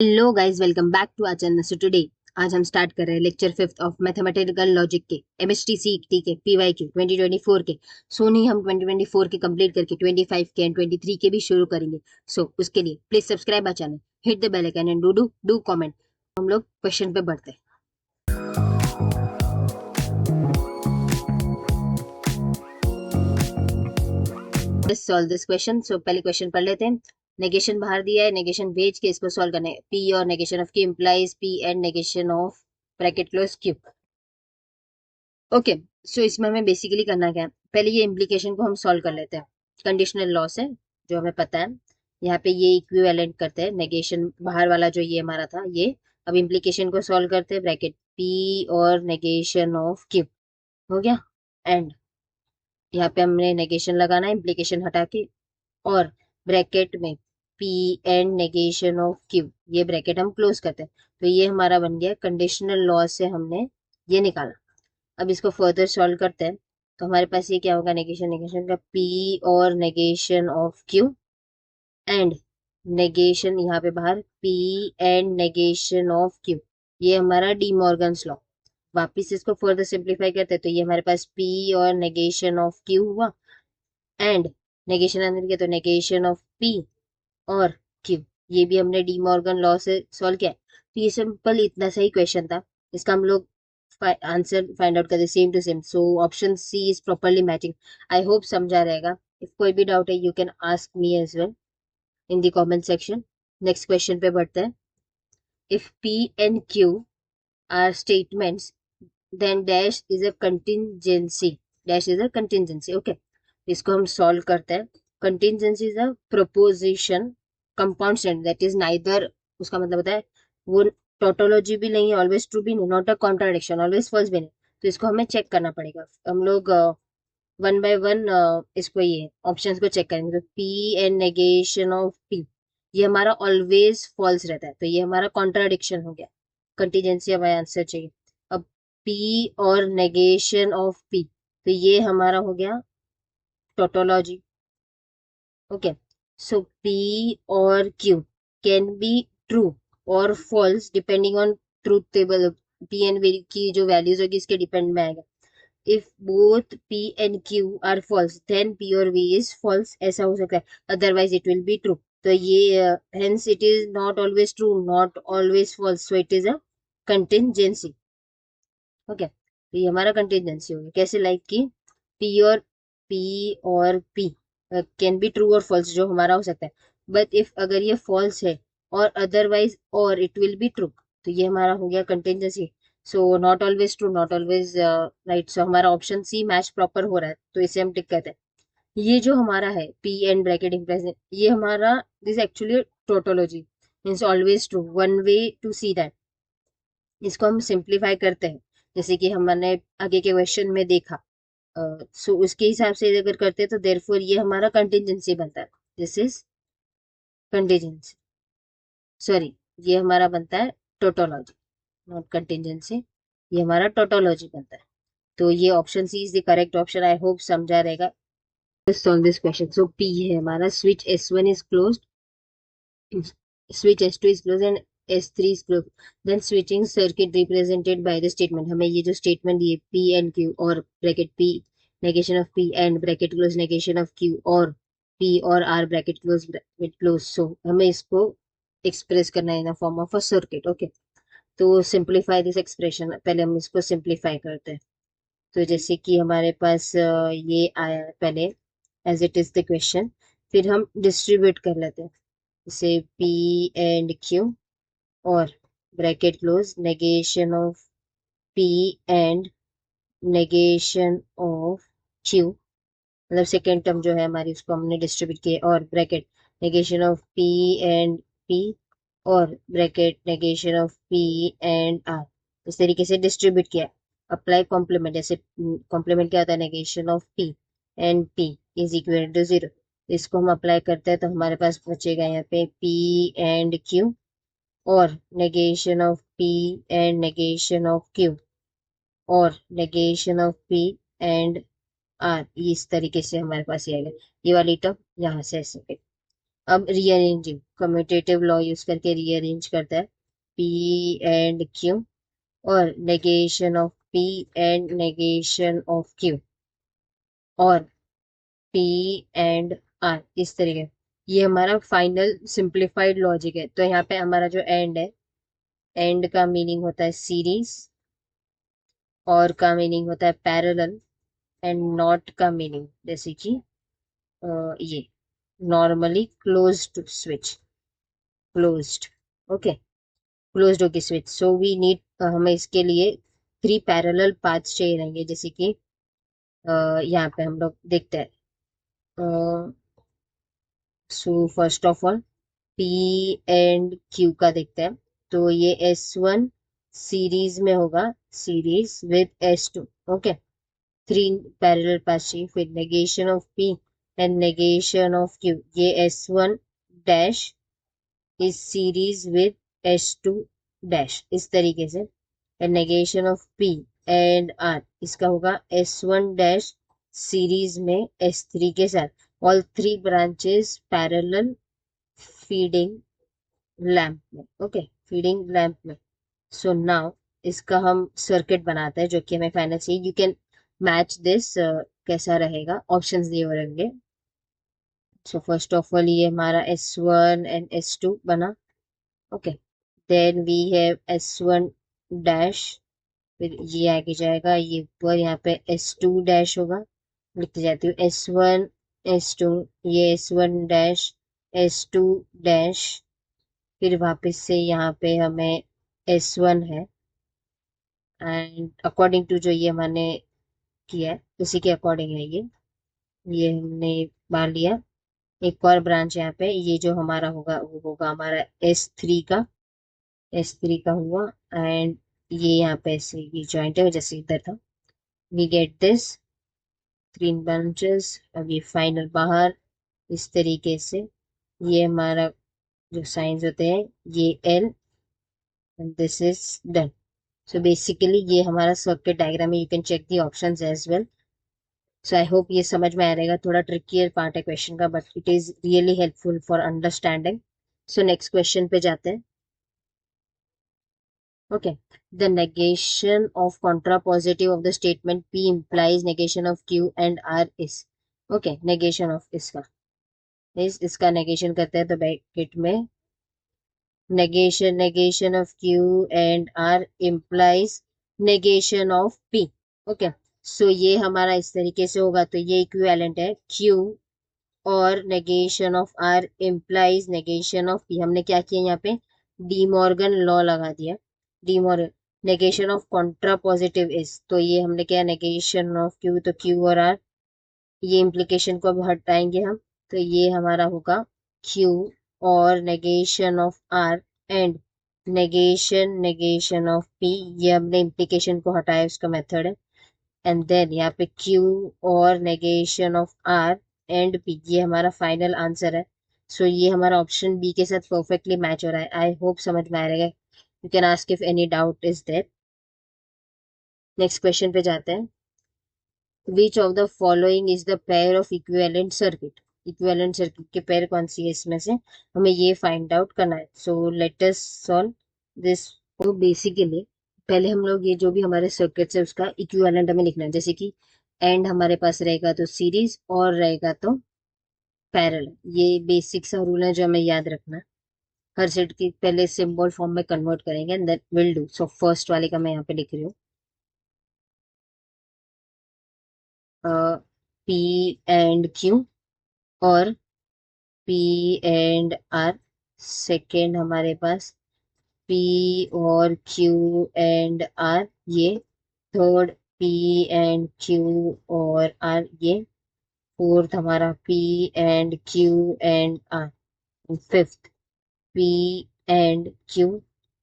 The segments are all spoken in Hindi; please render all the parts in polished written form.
Hello guys, welcome back to our channel. So today आज हम स्टार्ट कर रहे हैं लेक्चर 5 ऑफ मैथमेटिकल लॉजिक के एमएचटीसीईटी के पीवाईक्यू 2024 के। सोन ही हम 2024 के कंप्लीट करके 25 के एंड 23 के भी शुरू करेंगे। सो उसके लिए please subscribe our channel, hit the bell icon and do comment. हम लोग क्वेश्चन पे बढ़ते हैं। Let's solve this question. So पहले क्वेश्चन पढ़ लेते हैं। नेगेशन बाहर दिया है, नेगेशन भेज के इसको सॉल्व करना है। पी और negation of Q implies P and negation of bracket close Q. Okay, so इसमें हमें बेसिकली करना क्या है, पहले ये इम्प्लीकेशन को हम सॉल्व कर लेते हैं। कंडीशनल लॉस है जो हमें पता है, यहाँ पे ये इक्विवेलेंट करते हैं। नेगेशन बाहर वाला जो ये हमारा था ये, अब इम्प्लीकेशन को सॉल्व करते हैं। ब्रैकेट पी और नेगेशन ऑफ क्यू हो गया, एंड यहाँ पे हमने नेगेशन लगाना है इम्प्लीकेशन हटा के, और ब्रैकेट में P and negation of Q, ये ब्रैकेट हम क्लोज करते हैं। तो ये हमारा बन गया कंडीशनल लॉस से हमने ये निकाला। अब इसको फर्दर सॉल्व करते हैं, तो हमारे पास ये क्या होगा, नेगेशन नेगेशन का पी और negation of Q and negation यहाँ पे बाहर P and negation of Q, ये हमारा डी मॉर्गन्स लॉ। वापिस इसको फर्दर सिंप्लीफाई करते हैं, तो ये हमारे पास पी और नेगेशन ऑफ क्यू हुआ, एंड नेगेशन अंदर किया तो नेगेशन ऑफ पी और क्यू, ये भी हमने डी मॉर्गन लॉ से सॉल्व किया। तो ये सिंपल इतना सही क्वेश्चन था, इसका हम लोग आंसर फाइंड आउट करते same to same. So option C is properly matching. I hope समझा रहेगा। इफ कोई भी डाउट है you can ask me as well in the comment section. Next question पे बढ़ते हैं। If P and Q are statements then dash is a contingency. Dash is a contingency. Okay, इसको हम सॉल्व करते हैं। Contingency is a proposition compound statement that is neither, उसका मतलब होता है वो टोटोलॉजी भी नहीं है, ऑलवेज ट्रू भी नहीं, not a contradiction, always false भी नहीं। तो इसको हमें चेक करना पड़ेगा। हम लोग वन बाय वन इसको ये ऑप्शंस को चेक करेंगे। तो P and negation of P, ये हमारा ऑलवेज फॉल्स रहता है, तो ये हमारा कॉन्ट्राडिक्शन हो गया। कंटिजेंसी हमारा आंसर चाहिए। अब पी और नेगेशन ऑफ पी, तो ये हमारा हो गया टोटोलॉजी। ओके, सो पी और क्यू कैन बी ट्रू और false depending on truth table. P and V की जो वैल्यूज होगी इसके डिपेंड में आएगा। If both P and Q are false then P और वी इज फॉल्स, ऐसा हो सकता है, otherwise it will be true. तो ये hence it is not always true, not always false, so it is a contingency. Okay, तो ये हमारा कंटिंजेंसी हो गया। कैसे, लाइक कि पी और पी कैन बी ट्रू और फॉल्स, जो हमारा हो सकता है। बट इफ अगर ये फॉल्स है और अदरवाइज और इट विल बी ट्रू, तो ये हमारा हो गया contingency. So not always true, not always right. So हमारा ऑप्शन सी मैच प्रॉपर हो रहा है, तो इसे हम टिक करते हैं। ये जो हमारा है पी एंड ब्रैकेट इंप्लाइज, ये हमारा this actually tautology means always true, one way to see that. इसको हम सिंप्लीफाई करते हैं, जैसे कि हमने आगे के क्वेश्चन में देखा। सो उसके हिसाब से अगर करते हैं तो देयरफॉर ये हमारा कंटिजेंसी बनता है। दिस इज कंटिजेंसी, सॉरी, ये हमारा बनता है टोटोलॉजी, नॉट कंटिजेंसी, ये हमारा टोटोलॉजी बनता है। तो ये option C is the correct option. I hope समझा रहेगा। Solve this question. So P है हमारा, switch S1 is closed, switch S2 is closed and S3 is closed, then switching circuit represented by the statement। हमें ये जो स्टेटमेंट दिए P and Q और bracket P negation of P and bracket close negation of Q और P और R bracket close bracket close, so हमें इसको एक्सप्रेस करना है in form of a circuit. Okay, तो सिंप्लीफाई दिस एक्सप्रेशन, पहले हम इसको सिंप्लीफाई करते हैं। तो जैसे कि हमारे पास ये आया है पहले as it is the question, फिर हम डिस्ट्रीब्यूट कर लेते हैं। जैसे P एंड Q और bracket close negation of P and negation of Q, मतलब सेकेंड टर्म जो है हमारी उसको हमने डिस्ट्रीब्यूट किया, और bracket negation of P and P और bracket negation of P and R, इस तरीके से डिस्ट्रीब्यूट किया। अप्लाई कॉम्प्लीमेंट, जैसे कॉम्प्लीमेंट क्या होता है, negation of P and P is equal to 0। इसको हम अप्लाई करते हैं तो हमारे पास बचेगा यहाँ पे P एंड Q और negation of P and negation of Q और negation of P and R, इस तरीके से हमारे पास ये आएगा। ये वाली टर्म यहाँ से ऐसे पे। अब रीअरेंजिंग, कम्यूटेटिव लॉ यूज करके रीअरेंज करता है पी एंड क्यू और negation of P and negation of Q और पी एंड आर, इस तरीके। ये हमारा फाइनल सिंप्लीफाइड लॉजिक है। तो यहाँ पे हमारा जो एंड है, एंड का मीनिंग होता है सीरीज और का मीनिंग होता है पैरेलल एंड नॉट का मीनिंग जैसे कि ये normally closed switch, closed. Okay, closed होगी स्विच। सो वी नीड, हमें इसके लिए 3 पैरेलल पाथ्स चाहिए रहेंगे जैसे कि यहाँ पे हम लोग देखते हैं। So first of all P and Q का देखते हैं। तो ये S1 सीरीज में होगा, series with S2। Okay, 3 parallel paths चाहिए। फिर negation of P and negation of Q, ये S1 dash is series with S2 dash, इस तरीके से। And negation of P and R, इसका होगा S1 डैश सीरीज में S3 के साथ, all 3 branches parallel feeding lamp में। ओके, फीडिंग लैंप में। सो नाउ इसका हम सर्किट बनाते हैं जो कि हमें फाइनल चाहिए। यू कैन मैच दिस, कैसा रहेगा, ऑप्शंस दिए हुए रहेंगे। सो फर्स्ट ऑफ ऑल ये हमारा S1 एंड S2 बना। Okay, then we have S1 dash, फिर ये आगे जाएगा, ये ऊपर यहाँ पे S2 डैश होगा। लिखते जाती हूँ S1 S2, ये S1 डैश S2 डैश, फिर वापस से यहाँ पे हमें S1 है एंड अकॉर्डिंग टू जो ये हमने किया है उसी के अकॉर्डिंग है ये हमने मान लिया। एक और ब्रांच यहाँ पे, ये जो हमारा होगा वो होगा हमारा S3 का, S3 का हुआ। एंड ये यहाँ पे ऐसे ये जॉइंट है जैसे इधर था। We get this 3 branches. अब ये फाइनल बाहर इस तरीके से, ये हमारा जो साइंस होते हैं ये L and this is done. So basically ये हमारा सर्किट डायग्राम है। You can check the options as well. So I hope ये समझ में आ रहेगा। थोड़ा ट्रिकियर पार्ट है क्वेश्चन का, but it is really helpful for understanding. So next question पे जाते हैं। Okay, the negation of contrapositive of the statement P implies negation of Q and R is। Okay, negation of इसका इसका negation करते हैं तो ब्रैकेट में negation of Q and R implies negation of P। Okay, so ये हमारा इस तरीके से होगा। तो ये इक्विवेलेंट है Q और negation of R implies negation of P। हमने क्या किया यहाँ पे, डी मॉर्गन लॉ लगा दिया। De Morgan, negation of Contra positive is, तो ये हमने क्या, नेगेशन ऑफ Q, तो Q और R, ये इम्प्लीकेशन को अब हटाएंगे हम। तो ये हमारा होगा Q और negation of R and negation of P, ये हमने इम्प्लीकेशन को हटाया, उसका मेथड है। एंड देन यहाँ पे Q और negation of R and P, ये हमारा फाइनल आंसर है। सो ये हमारा ऑप्शन बी के साथ परफेक्टली मैच हो रहा है। आई होप समझ में आ रहेगा। You can ask if any doubt is there. Next question पे जाते हैं। Which of the following is the pair of equivalent circuit, equivalent circuit के पेयर कौन सी है इसमें से, हमें ये फाइंड आउट करना है। So let us solve this. तो बेसिकली पहले हम लोग ये जो भी हमारे सर्किट्स है उसका इक्विवेलेंट हमें लिखना है। जैसे कि एंड हमारे पास रहेगा तो सीरीज और रहेगा तो पैरेलल। ये बेसिक सा रूल है जो हमें याद रखना है। हर सेट की पहले सिंबल फॉर्म में कन्वर्ट करेंगे and that will do. So first वाले का मैं यहाँ पे लिख रही हूँ पी एंड क्यू और पी एंड आर। सेकेंड हमारे पास पी और क्यू एंड आर ये। थर्ड पी एंड क्यू और आर ये। फोर्थ हमारा P and Q and R. Fifth P and Q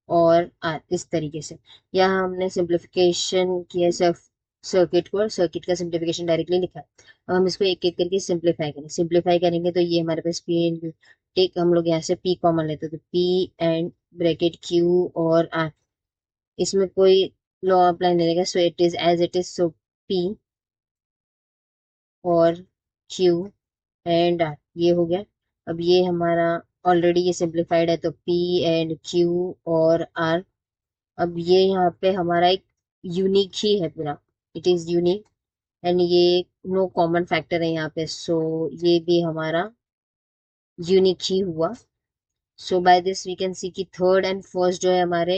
और आर, इस तरीके से। यहाँ हमने सिंप्लीफिकेशन किया सर्किट को, सर्किट का सिंप्लीफिकेशन डायरेक्टली लिखा है। अब हम इसको एक एक करके सिंप्लीफाई करेंगे। सिंप्लीफाई करेंगे तो ये हमारे पास पी एंड क्यू, एक हम लोग यहाँ से पी कॉमन लेते हैं तो पी एंड ब्रैकेट क्यू और आर, इसमें कोई लॉ अप्लाई नहीं रहेगा। So it is as it is. So P और क्यू एंड आर ये हो गया। अब ये हमारा ऑलरेडी ये सिंप्लीफाइड है, तो P एंड Q और R। अब ये यहाँ पे हमारा एक यूनिक ही है पूरा, इट इज यूनिक, एंड ये नो कॉमन फैक्टर है यहाँ पे, सो ये भी हमारा यूनिक ही हुआ। So by this we can see कि थर्ड एंड फर्स्ट जो है हमारे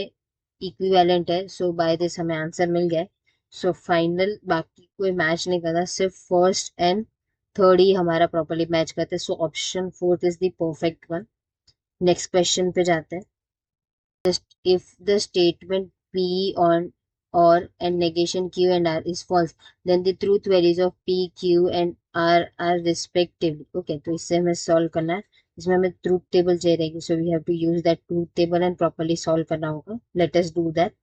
इक्विवेलेंट है, सो बाय दिस हमें आंसर मिल गया। सो फाइनल बाकी कोई मैच नहीं करता, सिर्फ फर्स्ट एंड थर्ड ही हमारा प्रॉपरली मैच करते हैं, so option fourth is the perfect one. Next question पे जाते हैं। If the statement P on or and negation Q and R is false, then the truth values of P, Q and R are respectively. Okay, तो इससे हमें सॉल्व करना है, इसमें हमें ट्रूथ टेबल चाहिए रहेगी, so we have to use that truth table and properly solve करना होगा। Let us do that.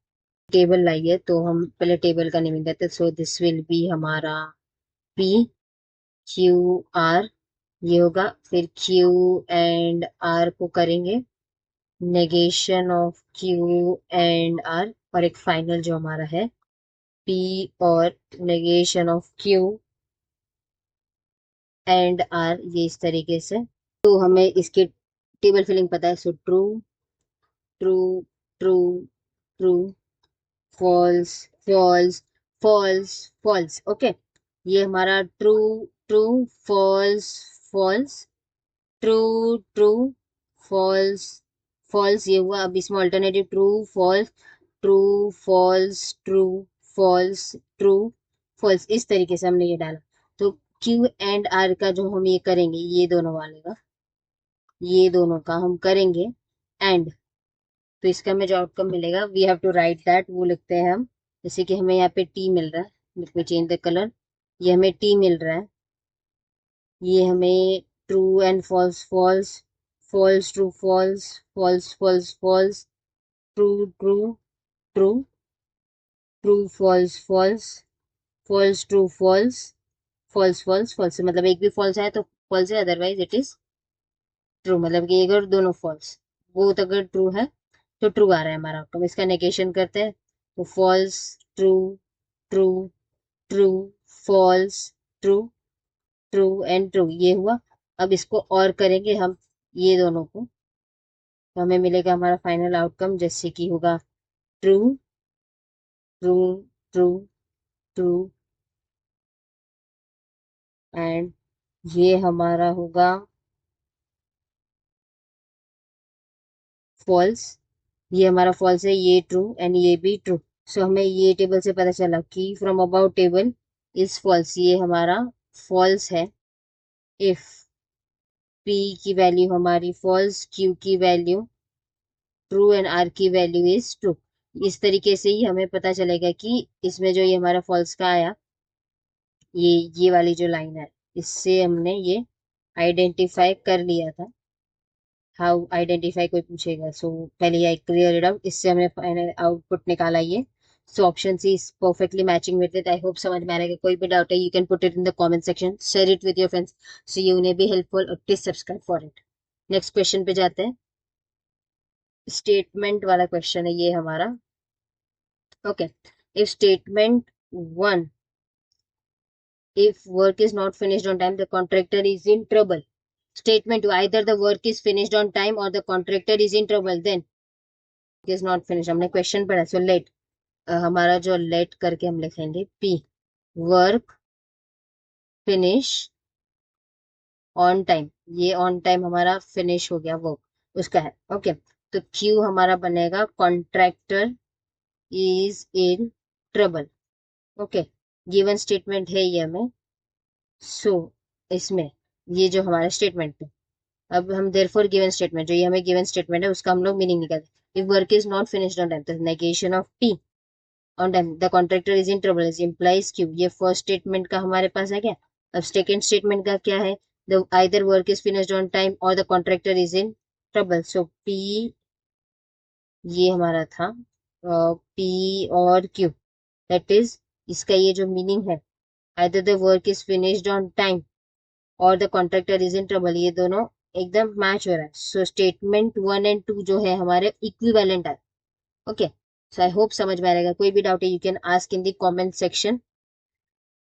Table लाइए, तो हम पहले टेबल का नेम देते हैं, सो दिस विल बी हमारा P Q R, ये होगा, फिर Q एंड R को करेंगे negation of Q and R, और एक फाइनल जो हमारा है P और negation of Q and R, ये इस तरीके से। तो हमें इसके टेबल फिलिंग पता है, so true true true true, false false false false. Okay, ये हमारा true true false false, true true false false, ये हुआ। अब इसमें alternative true false true false true false true false, इस तरीके से हमने ये डाला। तो क्यू एंड आर का जो हम ये करेंगे, ये दोनों वाले का, ये दोनों का हम करेंगे एंड, तो इसका हमें जो आउटकम मिलेगा we have to write that, वो लिखते हैं हम। जैसे कि हमें यहाँ पे टी मिल रहा है, let me change the colour, ये हमें टी मिल रहा है, ये हमें true and false false false true false false false false true true true true false false false true false false false false, मतलब एक भी फॉल्स आया तो फॉल्स है, अदरवाइज इट इज ट्रू, मतलब कि अगर दोनों फॉल्स, बोथ अगर ट्रू है तो ट्रू आ रहा है हमारा आउटकम। इसका नेगेशन करते हैं, तो false true true true false true true and true, ये हुआ। अब इसको और करेंगे हम ये दोनों को, तो हमें मिलेगा हमारा फाइनल आउटकम, जैसे कि होगा true true true true and ये हमारा होगा फॉल्स, ये हमारा फॉल्स है, ये ट्रू एंड ये भी ट्रू। सो हमें ये टेबल से पता चला कि from about table is false, ये हमारा फॉल्स है। इफ P की वैल्यू हमारी फॉल्स, Q की वैल्यू ट्रू एंड R की वैल्यू इज ट्रू। इस तरीके से ही हमें पता चलेगा कि इसमें जो ये हमारा फॉल्स का आया, ये वाली जो लाइन है, इससे हमने ये आइडेंटिफाई कर लिया था। हाउ आइडेंटिफाई कोई पूछेगा, सो पहले आई क्लियर इट आउट, इससे हमने फाइनल आउटपुट निकाला ये। So option C is perfectly matching with it. I hope समझ में आ रहा है। कोई भी डाउट है, you can put it in the comment section, share it with your friends, so you उन्हें भी हेल्पफुल, और please subscribe for it. Next question पे जाते हैं, स्टेटमेंट वाला क्वेश्चन है ये हमारा। Okay, if statement one, if work is not finished on time, the contractor is in trouble. Statement 2, either the work is finished on time or the contractor is in trouble, then is not finished। हमने क्वेश्चन पढ़ा, सो लेट, हमारा जो लेट करके हम लिखेंगे P, work finish on time, ये ऑन टाइम हमारा फिनिश हो गया वर्क उसका है। ओके, तो Q हमारा बनेगा contractor is in trouble. Okay, given statement है ये हमें। सो इसमें ये जो हमारा स्टेटमेंट है, अब हम देयरफॉर गिवन स्टेटमेंट, जो ये हमें गिवन स्टेटमेंट है उसका हम लोग मीनिंग निकालते हैं। If work is not finished on time, तो negation of P on time, the contractor is in trouble is implies Q, ये फर्स्ट स्टेटमेंट का हमारे पास है क्या। अब सेकेंड स्टेटमेंट का क्या है, the either work is finished on time और the contractor is in trouble. So P, ये हमारा था P और Q, दैट इज, इसका ये जो मीनिंग है, either the work is finished on time और the contractor is in trouble, ये दोनों एकदम मैच हो रहा है। सो स्टेटमेंट 1 एंड 2 जो है हमारे इक्विवेलेंट है। ओके, सो आई होप समझ में आएगा। कोई भी डाउट है, you can ask in the comment section.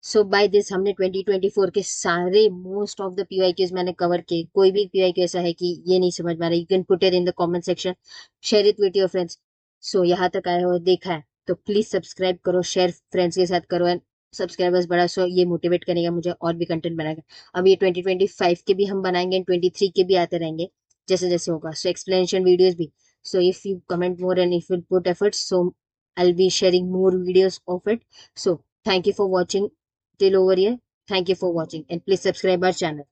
So by this हमने 2024 के सारे मोस्ट ऑफ द पीवाईक्यूज मैंने कवर किए। कोई भी पीवाईक्यू ऐसा है कि ये नहीं समझ में आ रहा, you can put it in the comment section, share it with your friends. So यहाँ तक आए हो, देखा है तो प्लीज सब्सक्राइब करो, शेयर फ्रेंड्स के साथ करो, एंड सब्सक्राइबर्स बढ़ा सो ये मोटिवेट करेगा मुझे और भी कंटेंट बनाएगा। अब ये 2025 के भी हम बनाएंगे एंड 23 के भी आते रहेंगे जैसे जैसे होगा। सो एक्सप्लेनेशन वीडियोस भी, so if you comment more and if you put efforts, so I'll be sharing more videos of it. So thank you for watching till over here. Thank you for watching and please subscribe our channel.